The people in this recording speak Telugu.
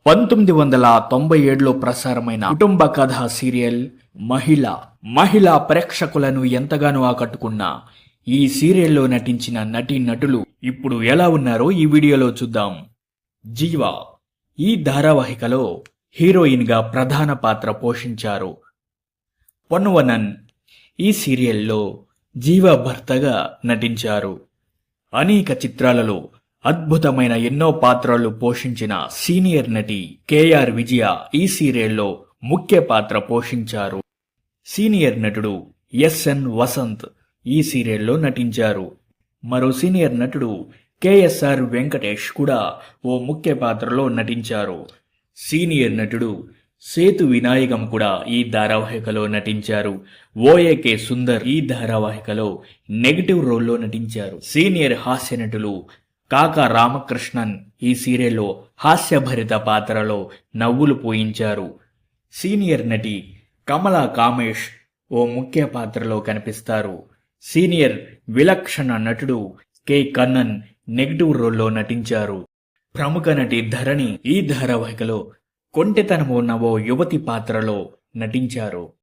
1997లో ప్రసారమైన కుటుంబ కథ సీరియల్ మహిళ ప్రేక్షకులను ఎంతగానో ఆకట్టుకున్న ఈ సీరియల్లో నటించిన నటీనటులు ఇప్పుడు ఎలా ఉన్నారో ఈ వీడియోలో చూద్దాం. జీవా ఈ ధారావాహికలో హీరోయిన్ గా ప్రధాన పాత్ర పోషించారు. పొన్నువనన్ ఈ సీరియల్లో జీవా భర్తగా నటించారు. అనేక చిత్రాలలో అద్భుతమైన ఎన్నో పాత్రలు పోషించిన సీనియర్ నటి కేఆర్ విజయ ఈ సీరియల్లో ముఖ్య పాత్ర పోషించారు. సీనియర్ నటుడు ఎస్ఎన్ వసంత్ ఈ సీరియల్లో నటించారు. మరో సీనియర్ నటుడు కేఎస్ఆర్ వెంకటేష్ కూడా ఓ ముఖ్య పాత్రలో నటించారు. సీనియర్ నటుడు సేతు వినాయకం కూడా ఈ ధారావాహికలో నటించారు. ఓఏకే సుందర్ ఈ ధారావాహికలో నెగటివ్ రోల్లో నటించారు. సీనియర్ హాస్య నటులు కాకా రామకృష్ణన్ ఈ సీరియల్లో హాస్యభరిత పాత్రలో నవ్వులు పోయించారు. సీనియర్ నటి కమలా కామేష్ ఓ ముఖ్య పాత్రలో కనిపిస్తారు. సీనియర్ విలక్షణ నటుడు కె కన్నన్ నెగటివ్ రోల్లో నటించారు. ప్రముఖ నటి ధరణి ఈ ధారావాహికలో కొంటెతనము ఉన్న ఓ యువతి పాత్రలో నటించారు.